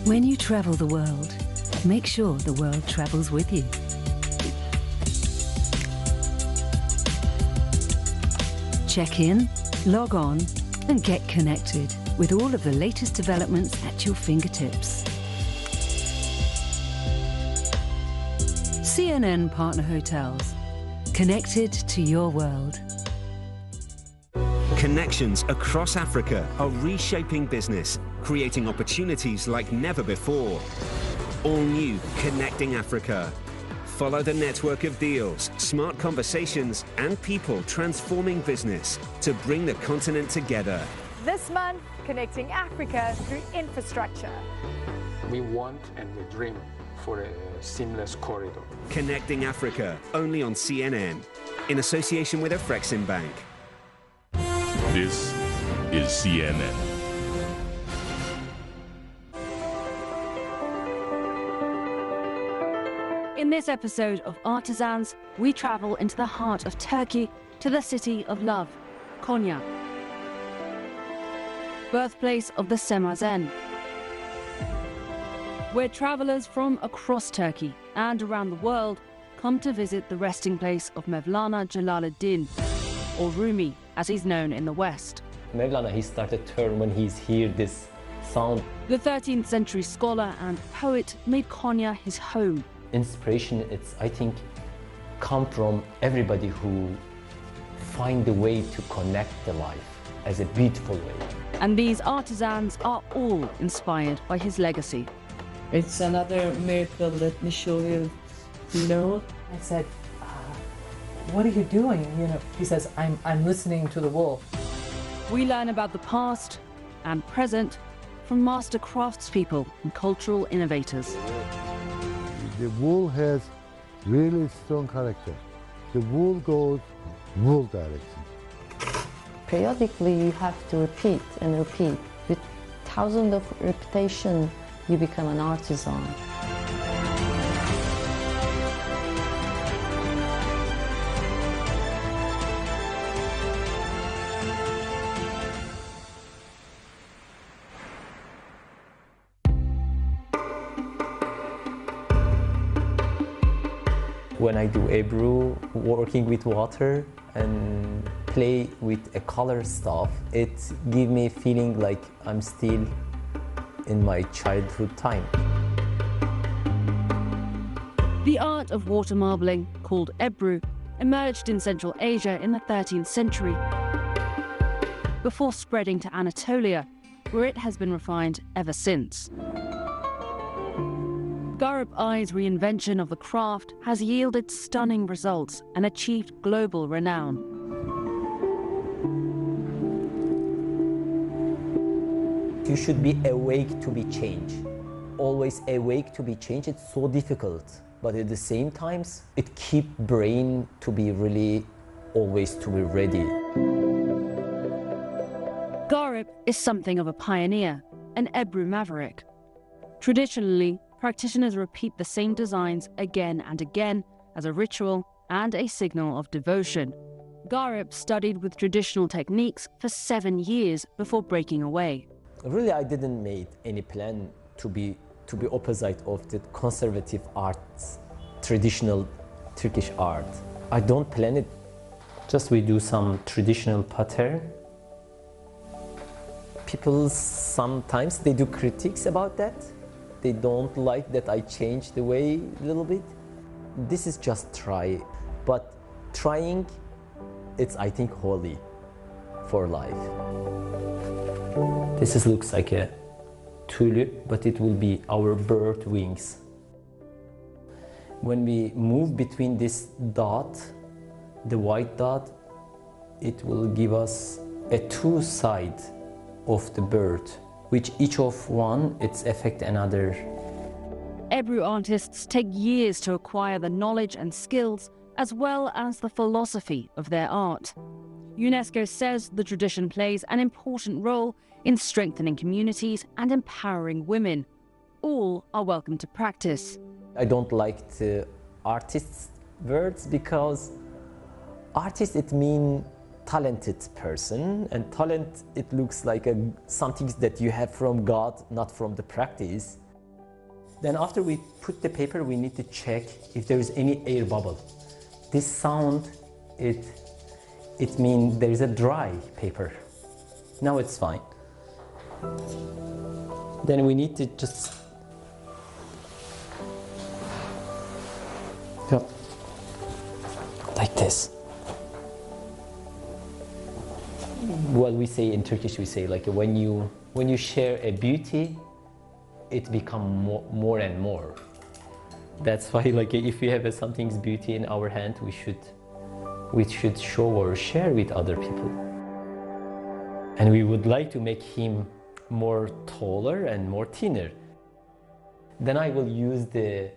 When you travel the world, make sure the world travels with you. Check in, log on, and get connected with all of the latest developments at your fingertips. CNN Partner Hotels. Connected to your world. Connections across Africa are reshaping business, creating opportunities like never before. All new Connecting Africa. Follow the network of deals, smart conversations, and people transforming business to bring the continent together. This month, Connecting Africa through infrastructure. We want and we dream for a seamless corridor. Connecting Africa, only on CNN, in association with Afrexim Bank. This is CNN. In this episode of Artisans, we travel into the heart of Turkey to the city of love, Konya, birthplace of the Semazen, where travelers from across Turkey and around the world come to visit the resting place of Mevlana Jalaluddin, or Rumi, as he's known in the West. Mevlana, he started turn when he's hear this sound. The 13th century scholar and poet made Konya his home. Inspiration, it's, I think, come from everybody who find a way to connect the life as a beautiful way. And these artisans are all inspired by his legacy. It's another miracle. Let me show you. I said, what are you doing? He says, I'm listening to the wool. We learn about the past and present from master craftspeople and cultural innovators. The wool has really strong character. The wool goes wool direction. Periodically you have to repeat and repeat. With thousands of repetition, you become an artisan. When I do Ebru, working with water and play with a color stuff, it gives me a feeling like I'm still in my childhood time. The art of water marbling, called Ebru, emerged in Central Asia in the 13th century, before spreading to Anatolia, where it has been refined ever since. Garib I's reinvention of the craft has yielded stunning results and achieved global renown. You should be awake to be changed. Always awake to be changed. It's so difficult, but at the same time, it keeps brain to be really always to be ready. Garib is something of a pioneer, an Ebru maverick. Traditionally, practitioners repeat the same designs again and again as a ritual and a signal of devotion. Garib studied with traditional techniques for 7 years before breaking away. Really, I didn't make any plan to be opposite of the conservative arts, traditional Turkish art. I don't plan it. Just we do some traditional pattern. People sometimes they do critiques about that. They don't like that I change the way a little bit. This is just try, but trying, it's I think holy for life. This looks like a tulip, but it will be our bird wings. When we move between this dot, the white dot, it will give us a two side of the bird, which each of one, it's affect another. Ebru artists take years to acquire the knowledge and skills, as well as the philosophy of their art. UNESCO says the tradition plays an important role in strengthening communities and empowering women. All are welcome to practice. I don't like the artist's words because artist, it means talented person, and talent, it looks like something that you have from God, not from the practice. Then after we put the paper, we need to check if there is any air bubble. This sound, it means there is a dry paper. Now it's fine. Then we need to just go like this. What we say in Turkish, we say like when you share a beauty, it becomes more and more. That's why, like, if we have something's beauty in our hand, we should show or share with other people. And we would like to make him more taller and more thinner. Then I will use the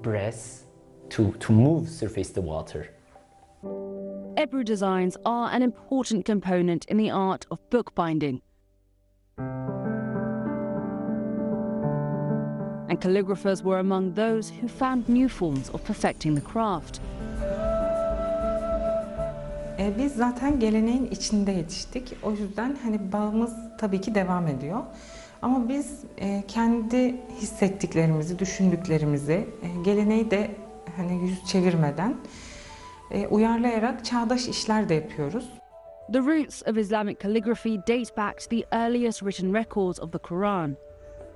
breath to move surface the water. Ebru designs are an important component in the art of bookbinding. And calligraphers were among those who found new forms of perfecting the craft. Biz zaten geleneğin içinde yetiştik. O yüzden hani bağımız tabii ki devam ediyor. Ama biz kendi hissettiklerimizi, düşündüklerimizi, geleneği de hani yüz çevirmeden uyarlayarak çağdaş işler de yapıyoruz. The roots of Islamic calligraphy date back to the earliest written records of the Quran.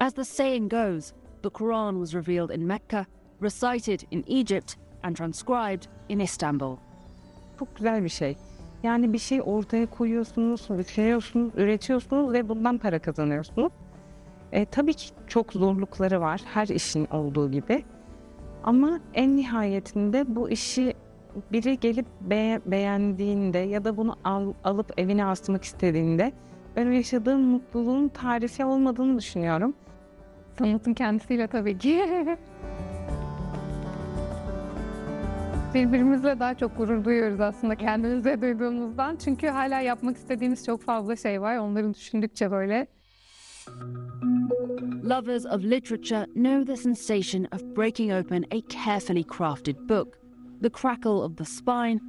As the saying goes, the Quran was revealed in Mecca, recited in Egypt, and transcribed in Istanbul. Çok güzel bir şey. Yani bir şey ortaya koyuyorsunuz, üretiyorsunuz ve bundan para kazanıyorsunuz. Tabii ki çok zorlukları var, her işin olduğu gibi. Ama en nihayetinde bu işi biri gelip beğendiğinde ya da bunu alıp evine asmak istediğinde ben o yaşadığım mutluluğun tarifi olmadığını düşünüyorum. Sanatın kendisiyle tabii ki. Birbirimizle daha çok gurur duyuyoruz aslında kendimize duyduğumuzdan. Çünkü hala yapmak istediğimiz çok fazla şey var. Onları düşündükçe böyle. Lovers of literature know the sensation of breaking open a carefully crafted book. The crackle of the spine,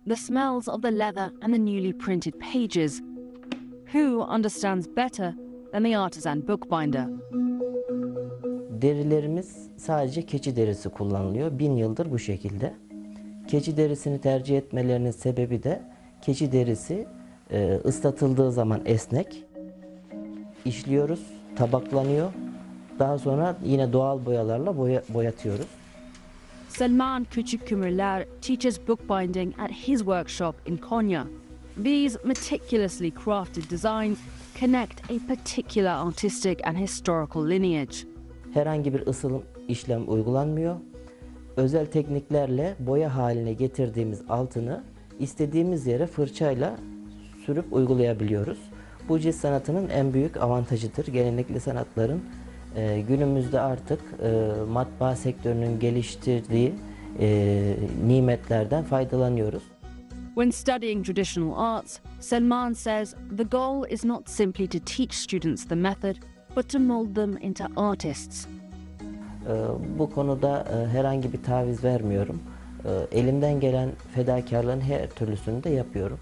the smells of the leather and the newly printed pages. Who understands better than the artisan bookbinder? Derilerimiz sadece keçi derisi kullanılıyor. 1000 yıldır bu şekilde. Keçi derisini tercih etmelerinin sebebi de keçi derisi ıslatıldığı zaman esnek. İşliyoruz, tabaklanıyor. Daha sonra yine doğal boyalarla boyatıyoruz. Selman Küçükkömürler teaches bookbinding at his workshop in Konya. These meticulously crafted designs connect a particular artistic and historical lineage. Herhangi bir ısılım işlem uygulanmıyor. Özel tekniklerle boya haline getirdiğimiz altını istediğimiz yere fırçayla sürüp uygulayabiliyoruz. Bu cilt sanatının en büyük avantajıdır. Gelenekli sanatların günümüzde artık matbaa sektörünün geliştirdiği nimetlerden faydalanıyoruz. When studying traditional arts, Selman says the goal is not simply to teach students the method, but to mold them into artists. Bu konuda herhangi bir taviz vermiyorum. Elimden gelen fedakarlığın her türlüsünü de yapıyorum.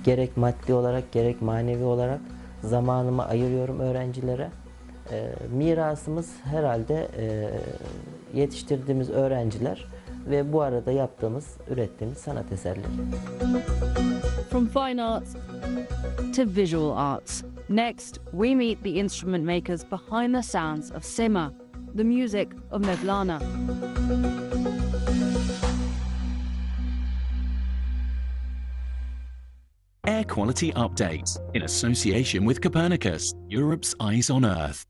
Gerek maddi olarak gerek manevi olarak zamanımı ayırıyorum öğrencilere. Mirasımız herhalde yetiştirdiğimiz öğrenciler ve bu arada ürettiğimiz sanat eserleri. From fine arts to visual arts. Next, we meet the instrument makers behind the sounds of Sema, the music of Mevlana. Air Quality Update in association with Copernicus, Europe's Eyes on Earth.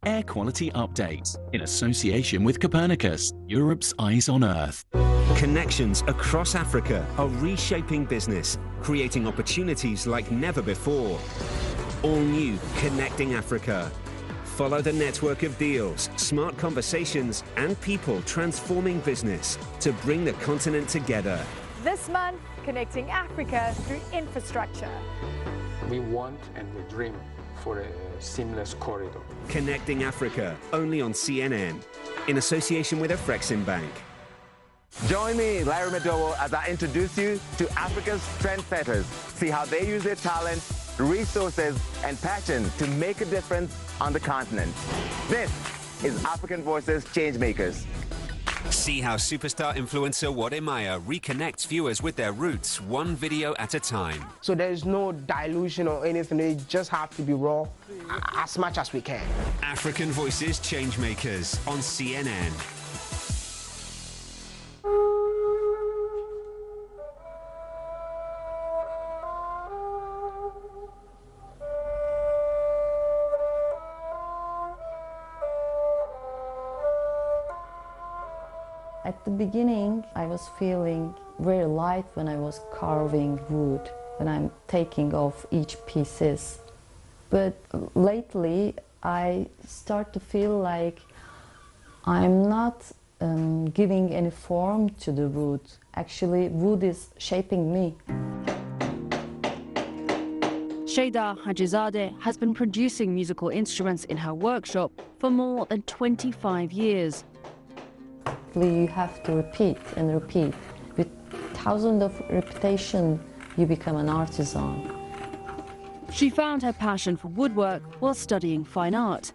Air Quality Update in association with Copernicus, Europe's Eyes on Earth. Connections across Africa are reshaping business, creating opportunities like never before. All new Connecting Africa. Follow the network of deals, smart conversations, and people transforming business to bring the continent together. This month, connecting Africa through infrastructure. We want and we dream for a seamless corridor. Connecting Africa, only on CNN, in association with Afrexim Bank. Join me, Larry Madowo, as I introduce you to Africa's trendsetters. See how they use their talent, resources, and passion to make a difference on the continent. This is African Voices Changemakers. See how superstar influencer Wode Maya reconnects viewers with their roots, one video at a time. So there is no dilution or anything, they just have to be raw as much as we can. African Voices Changemakers on CNN. At the beginning, I was feeling very light when I was carving wood, when I'm taking off each pieces. But lately, I start to feel like I'm not giving any form to the wood. Actually, wood is shaping me. Sheda Hajizadeh has been producing musical instruments in her workshop for more than 25 years. You have to repeat and repeat. With thousands of repetition, you become an artisan. She found her passion for woodwork while studying fine art.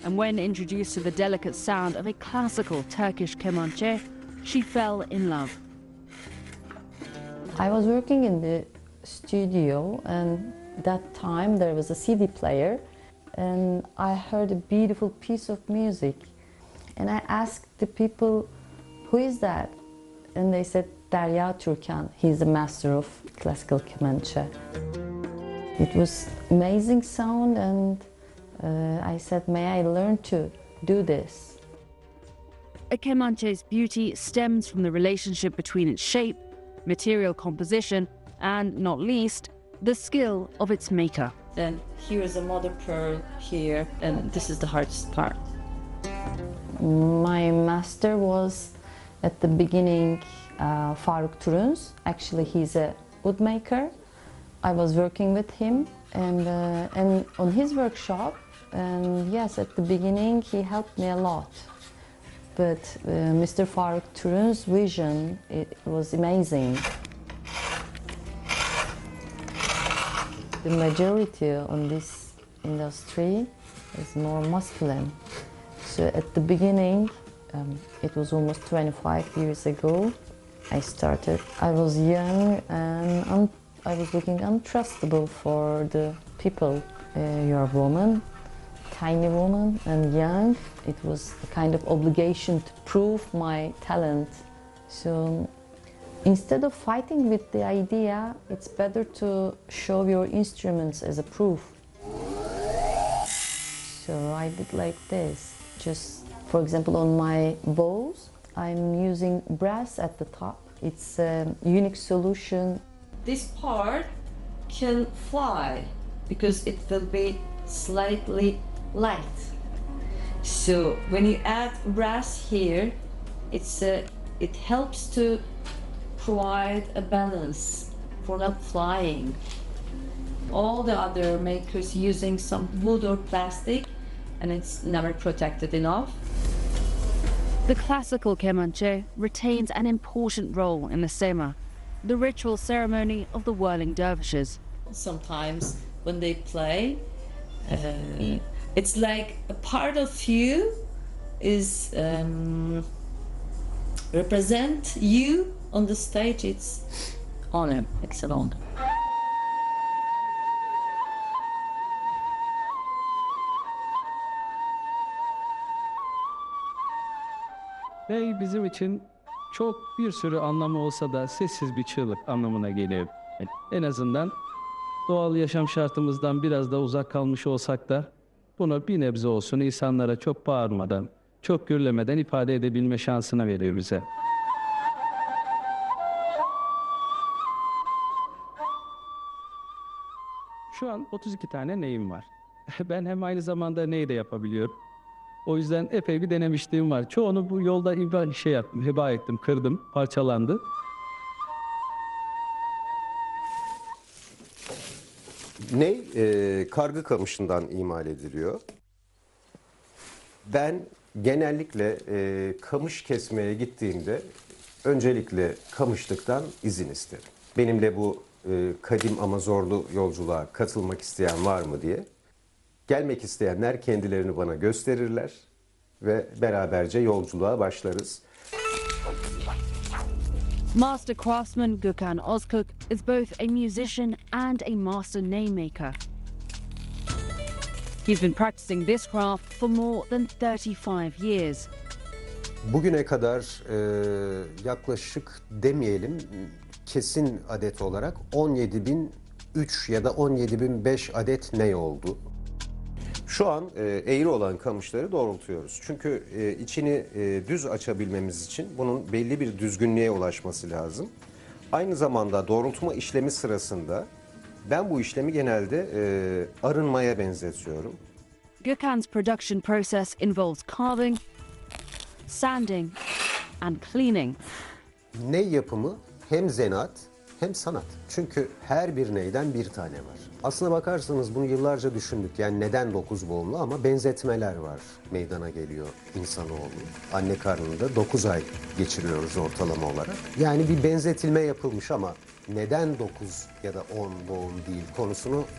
And when introduced to the delicate sound of a classical Turkish kemanche, she fell in love. I was working in the studio, and that time there was a CD player, and I heard a beautiful piece of music. And I asked the people, "Who is that?" And they said, "Derya Türkan. He's a master of classical kemanche." It was amazing sound, and I said, "May I learn to do this?" A kemanche's beauty stems from the relationship between its shape, material composition, and, not least, the skill of its maker. Then here is a mother pearl here, and this is the hardest part. My master was, at the beginning, Faruk Turuns. Actually, he's a woodmaker. I was working with him and on his workshop. And yes, at the beginning, he helped me a lot. But Mr. Faruk Turuns' vision, it was amazing. The majority on this industry is more masculine. So at the beginning, it was almost 25 years ago, I started. I was young and I was looking untrustable for the people. You're a woman, tiny woman and young. It was a kind of obligation to prove my talent. So instead of fighting with the idea, it's better to show your instruments as a proof. So I did like this. Just, for example, on my bows, I'm using brass at the top. It's a unique solution. This part can fly because it will be slightly light. So when you add brass here, it helps to provide a balance for not flying. All the other makers using some wood or plastic, and it's never protected enough. The classical kemanche retains an important role in the sema, the ritual ceremony of the whirling dervishes. Sometimes when they play, it's like a part of you is represent you on the stage. It's honor, it's an honor. Bey bizim için çok bir sürü anlamı olsa da sessiz bir çığlık anlamına geliyor. En azından doğal yaşam şartımızdan biraz da uzak kalmış olsak da bunu bir nebze olsun insanlara çok bağırmadan, çok gürlemeden ifade edebilme şansına veriyor bize. Şu an 32 tane neyim var. Ben hem aynı zamanda neyi de yapabiliyorum. O yüzden epey bir denemişliğim var. Çoğunu bu yolda heba ettim, kırdım, parçalandı. Ney kargı kamışından imal ediliyor. Ben genellikle kamış kesmeye gittiğimde öncelikle kamışlıktan izin isterim. Benimle bu kadim ama zorlu yolculuğa katılmak isteyen var mı diye. Gelmek isteyenler kendilerini bana gösterirler ve beraberce yolculuğa başlarız. Master craftsman Gökhan Özkök is both a musician and a master name maker. He's been practicing this craft for more than 35 years. Bugüne kadar yaklaşık demeyelim kesin adet olarak 17.003 ya da 17.005 adet ney oldu. Şu an eğri olan kamışları doğrultuyoruz. Çünkü içini düz açabilmemiz için bunun belli bir düzgünlüğe ulaşması lazım. Aynı zamanda doğrultma işlemi sırasında ben bu işlemi genelde arınmaya benzetiyorum. Gökhan's production process involves carving, sanding and cleaning. Ney yapımı hem zanaat hem sanat. Çünkü her bir neyden bir tane var. Aslına bakarsanız bunu yıllarca düşündük. Yani neden 9 boğumlu ama benzetmeler var meydana geliyor insanoğlu. Anne karnında 9 ay geçiriyoruz ortalama olarak. Yani bir benzetilme yapılmış ama neden 9 ya da 10 boğum değil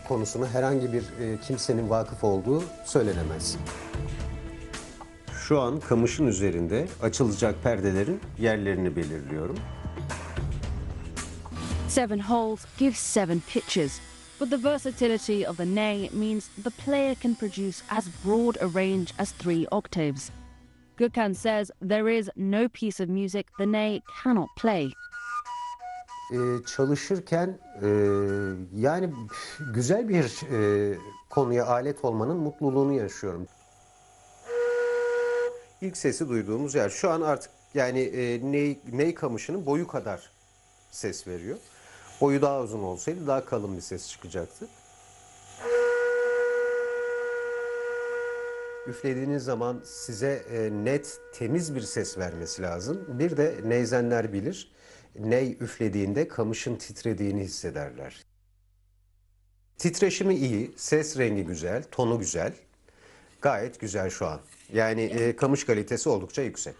konusunu herhangi bir kimsenin vakıf olduğu söylenemez. Şu an kamışın üzerinde açılacak perdelerin yerlerini belirliyorum. 7 holes give 7 pitches, but the versatility of the ney means the player can produce as broad a range as 3 octaves. Gökhan says there is no piece of music the ney cannot play. Çalışırken yani güzel bir konuya alet olmanın mutluluğunu yaşıyorum. İlk sesi duyduğumuz yer şu an artık yani ney kamışının boyu kadar ses veriyor. Boyu daha uzun olsaydı daha kalın bir ses çıkacaktı. Üflediğiniz zaman size net, temiz bir ses vermesi lazım. Bir de neyzenler bilir. Ney üflediğinde kamışın titrediğini hissederler. Titreşimi iyi, ses rengi güzel, tonu güzel. Gayet güzel şu an. Yani kamış kalitesi oldukça yüksek.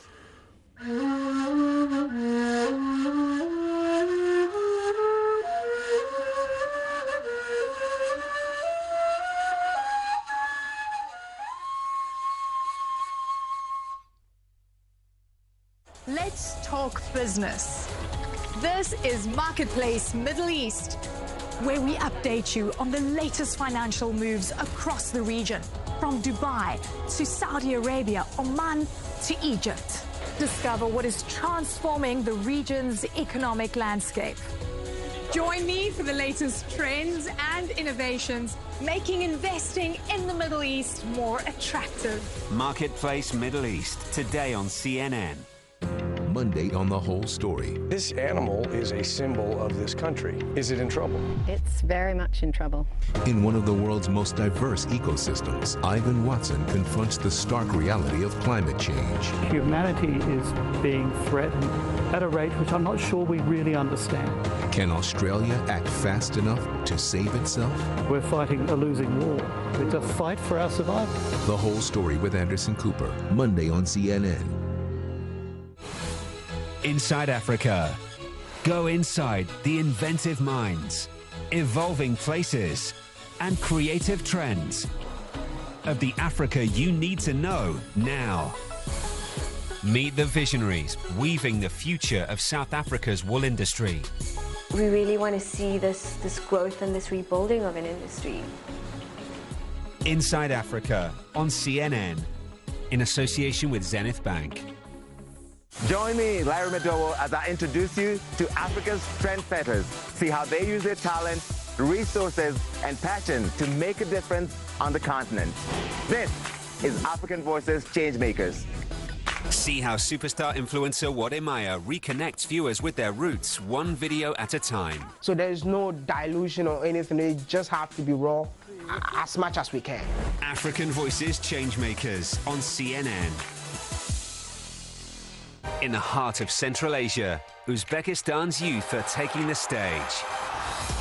Let's talk business. This is Marketplace Middle East, where we update you on the latest financial moves across the region, from Dubai to Saudi Arabia, Oman to Egypt. Discover what is transforming the region's economic landscape. Join me for the latest trends and innovations, making investing in the Middle East more attractive. Marketplace Middle East, today on CNN. Monday on The Whole Story. This animal is a symbol of this country. Is it in trouble? It's very much in trouble. In one of the world's most diverse ecosystems, Ivan Watson confronts the stark reality of climate change. Humanity is being threatened at a rate which I'm not sure we really understand. Can Australia act fast enough to save itself? We're fighting a losing war. It's a fight for our survival. The Whole Story with Anderson Cooper, Monday on CNN. Inside Africa. Go inside the inventive minds, evolving places, and creative trends of the Africa you need to know now. Meet the visionaries weaving the future of South Africa's wool industry. We really want to see this growth and this rebuilding of an industry. Inside Africa on CNN in association with Zenith Bank. Join me, Larry Madowo, as I introduce you to Africa's trendsetters. See how they use their talent resources, and passion to make a difference on the continent. This is African Voices Changemakers. See how superstar influencer Wode Maya reconnects viewers with their roots, one video at a time. So there's no dilution or anything. They just have to be raw as much as we can. African Voices Changemakers on CNN. In the heart of Central Asia, Uzbekistan's youth are taking the stage.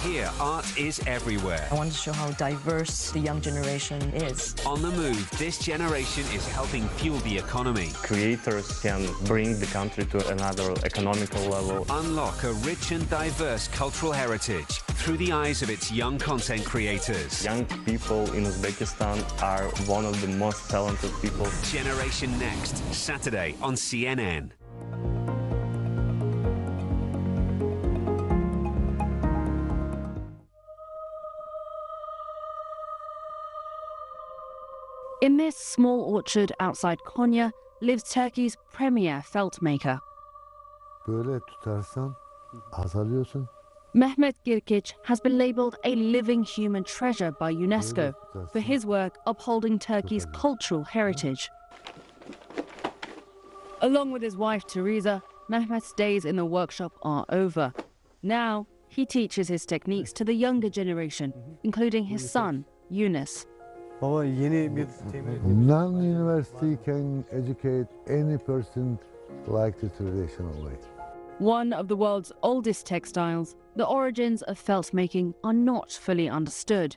Here, art is everywhere. I want to show how diverse the young generation is. On the move, this generation is helping fuel the economy. Creators can bring the country to another economical level. Unlock a rich and diverse cultural heritage through the eyes of its young content creators. Young people in Uzbekistan are one of the most talented people. Generation Next, Saturday on CNN. In this small orchard outside Konya lives Turkey's premier felt maker. Böyle tutarsan azalıyorsun. Mehmet Girkic has been labelled a living human treasure by UNESCO for his work upholding Turkey's cultural heritage. Along with his wife Teresa, Mehmet's days in the workshop are over. Now he teaches his techniques to the younger generation, including his son, Yunus. Non-university can educate any person like the traditional way. One of the world's oldest textiles, the origins of felt making are not fully understood.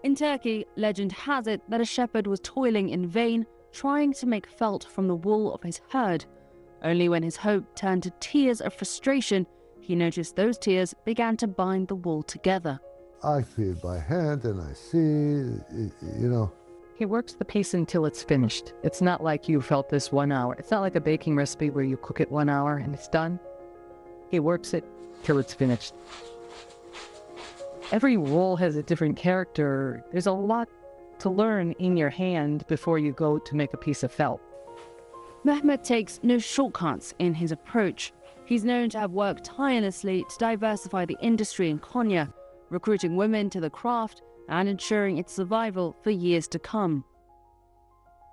In Turkey, legend has it that a shepherd was toiling in vain trying to make felt from the wool of his herd. Only when his hope turned to tears of frustration, he noticed those tears began to bind the wool together. I feel by hand and I see, you know. He works the piece until it's finished. It's not like you felt this 1 hour. It's not like a baking recipe where you cook it 1 hour and it's done. He works it till it's finished. Every wool has a different character. There's a lot to learn in your hand before you go to make a piece of felt. Mehmet takes no shortcuts in his approach. He's known to have worked tirelessly to diversify the industry in Konya, recruiting women to the craft and ensuring its survival for years to come.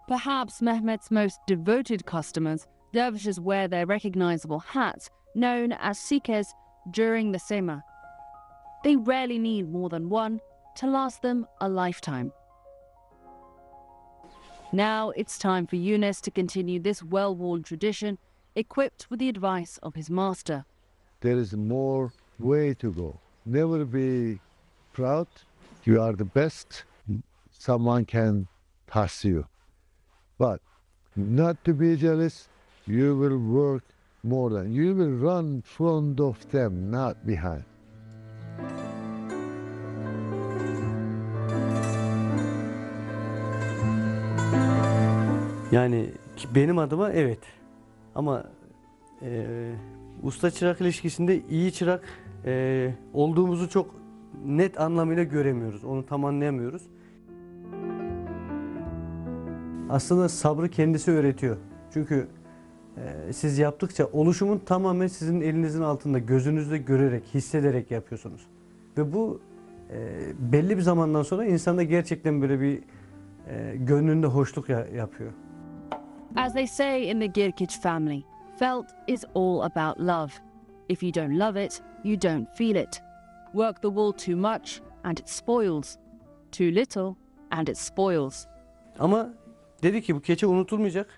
Perhaps Mehmet's most devoted customers, dervishes, wear their recognizable hats, known as sikes, during the sema. They rarely need more than one to last them a lifetime. Now it's time for Yunus to continue this well-worn tradition, equipped with the advice of his master. There is more way to go. Never be proud. You are the best. Someone can pass you. But not to be jealous, you will work more than. You will run in front of them, not behind. Yani benim adıma evet. Ama usta çırak ilişkisinde iyi çırak olduğumuzu çok net anlamıyla göremiyoruz. Onu tam anlayamıyoruz. Aslında sabrı kendisi öğretiyor. Çünkü siz yaptıkça oluşumun tamamen sizin elinizin altında, gözünüzde görerek, hissederek yapıyorsunuz. Ve bu belli bir zamandan sonra insanda gerçekten böyle bir gönlünde hoşluk yapıyor. As they say in the Girkic family, felt is all about love. If you don't love it, you don't feel it. Work the wool too much and it spoils. Too little and it spoils. Ama dedi ki bu keçe unutulmayacak.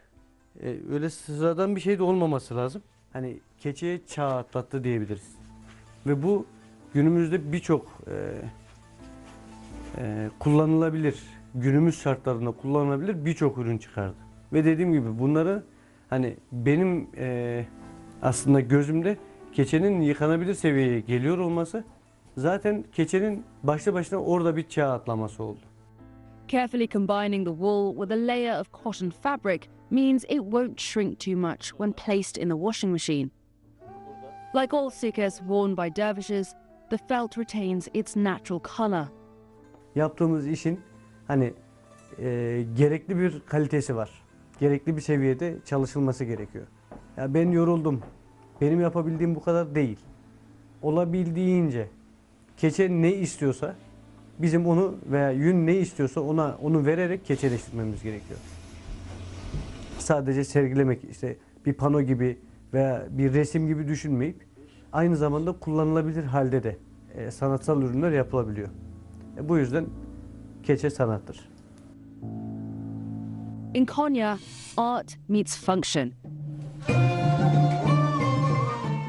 Öyle sıradan bir şey de olmaması lazım. Hani keçeye çağ atlattı diyebiliriz. Ve bu günümüzde birçok kullanılabilir, günümüz şartlarında kullanılabilir birçok ürün çıkardı. Ve dediğim gibi bunları hani benim aslında gözümde keçenin yıkanabilir seviyeye geliyor olması zaten keçenin başlı başına orada bir çağ atlaması oldu. Carefully combining the wool with a layer of cotton fabric means it won't shrink too much when placed in the washing machine. Like all sikes worn by dervishes, the felt retains its natural color. Yaptığımız işin hani gerekli bir kalitesi var. Gerekli bir seviyede çalışılması gerekiyor. Ya ben yoruldum. Benim yapabildiğim bu kadar değil. Olabildiğince keçe ne istiyorsa bizim onu veya yün ne istiyorsa onu vererek keçeleştirmemiz gerekiyor. Sadece sergilemek, işte bir pano gibi veya bir resim gibi düşünmeyip aynı zamanda kullanılabilir halde de sanatsal ürünler yapılabiliyor. Bu yüzden keçe sanattır. In Konya, art meets function.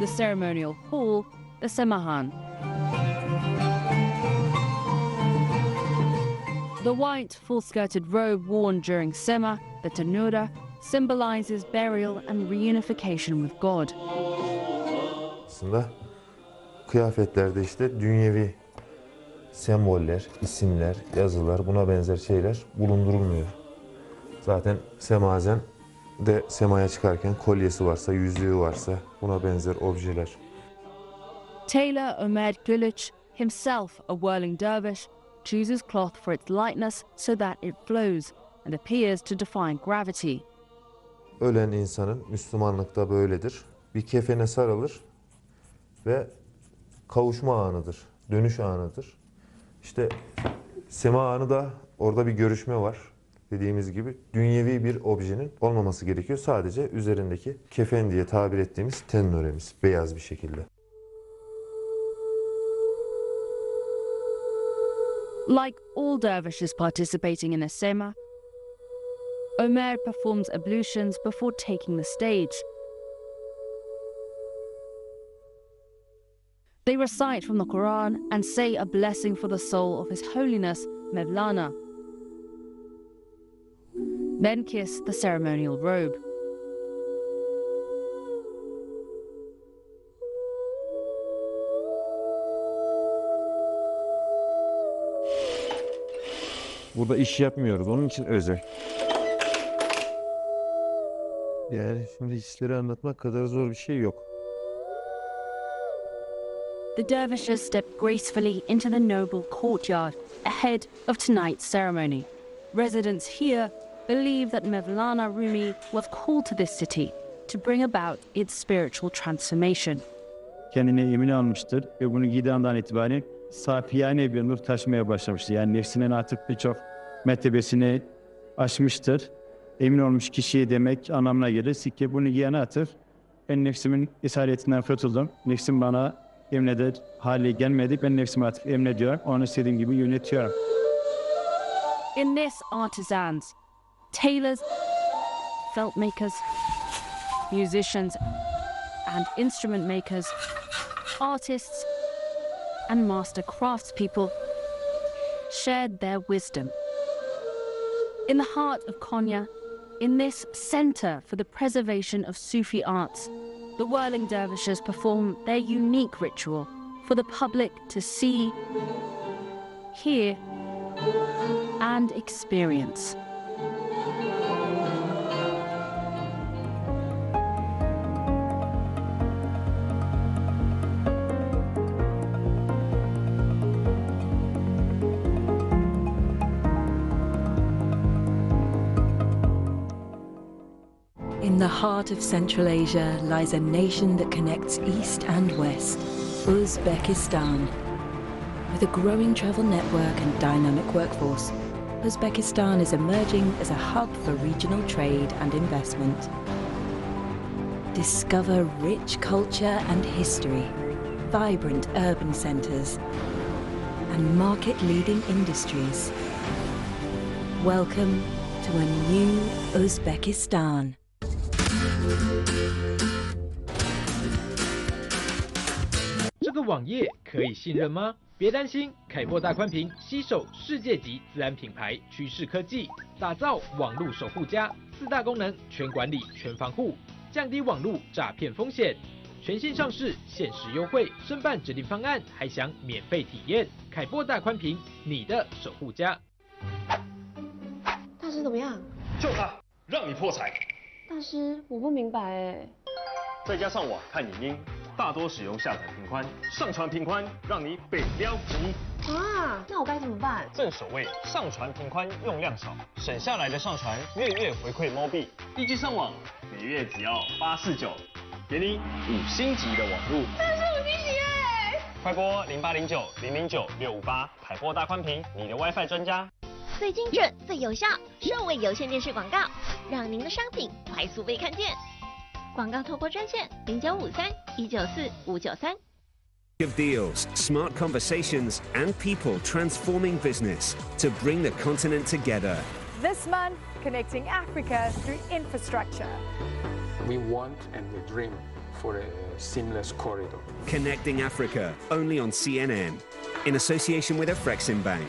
The ceremonial hall, the semahan. The white, full-skirted robe worn during Sema, the tanura, symbolizes burial and reunification with God. Aslında kıyafetlerde işte dünyevi semboller, isimler, yazılar, buna benzer şeyler bulundurulmuyor. Zaten semazen de semaya çıkarken kolyesi varsa, yüzüğü varsa buna benzer objeler. Tailor Ömer Güliç, himself a whirling dervish, chooses cloth for its lightness so that it flows and appears to defy gravity. Ölen insanın Müslümanlıkta böyledir. Bir kefene sarılır ve kavuşma anıdır, dönüş anıdır. İşte sema anı da orada bir görüşme var. Dediğimiz gibi dünyevi bir objenin olmaması gerekiyor. Sadece üzerindeki kefen diye tabir ettiğimiz tennuremiz, beyaz bir şekilde. Like all dervishes participating in a sema, Ömer performs ablutions before taking the stage. They recite from the Quran and say a blessing for the soul of His Holiness Mevlana. Then kiss the ceremonial robe. Burada iş yapmıyoruz, onun için özel. Yani şimdi hisleri anlatmak kadar zor bir şey yok. The dervishes step gracefully into the noble courtyard ahead of tonight's ceremony. Residents here believe that Mevlana Rumi was called to this city to bring about its spiritual transformation. Kendine emin almıştır ve bunu giydiği andan itibaren safiyane bir nur taşmaya başlamıştır. Yani nefsinin artık birçok mertebesini aşmıştır. Emin olmuş kişiye demek anlamına gelir. Sikke bunu giyene atır. Ben nefsimin esaretinden kurtuldum. Nefsim bana emreder hale gelmedi. Ben nefsimi artık emrediyorum. Onu istediğim gibi yönetiyorum. In this, artisans, tailors, felt makers, musicians, and instrument makers, artists, and master craftspeople shared their wisdom. In the heart of Konya, in this center for the preservation of Sufi arts, the whirling dervishes perform their unique ritual for the public to see, hear, and experience. In the heart of Central Asia lies a nation that connects East and West, Uzbekistan. With a growing travel network and dynamic workforce, Uzbekistan is emerging as a hub for regional trade and investment. Discover rich culture and history, vibrant urban centres, and market-leading industries. Welcome to a new Uzbekistan. 这个网页可以信任吗？别担心，凯擘大宽屏携手世界级自然品牌趋势科技，打造网络守护家，4大功能全管理、全防护，降低网络诈骗风险。全线上市，限时优惠，申办指定方案还享免费体验。凯擘大宽屏，你的守护家。大师怎么样？就他，让你破财。大师，我不明白哎。在家上网看影音，大多使用下载频宽，上传频宽，让你北撩急。啊，那我该怎么办？正所谓上传频宽用量少，省下来的上传月月回馈猫币。1G 上网，每月只要849，给你5星级的网路。这是5星级哎！快拨0809-009-658，凯擘大宽屏，你的 WiFi 专家。最精准、最有效，数位有线电视广告，让您的商品快速被看见。广告投播专线0953-194-593。Of deals, smart conversations, and people transforming business to bring the continent together. This month, connecting Africa through infrastructure. We want and we dream for a seamless corridor. Connecting Africa, only on CNN, in association with Afreximbank.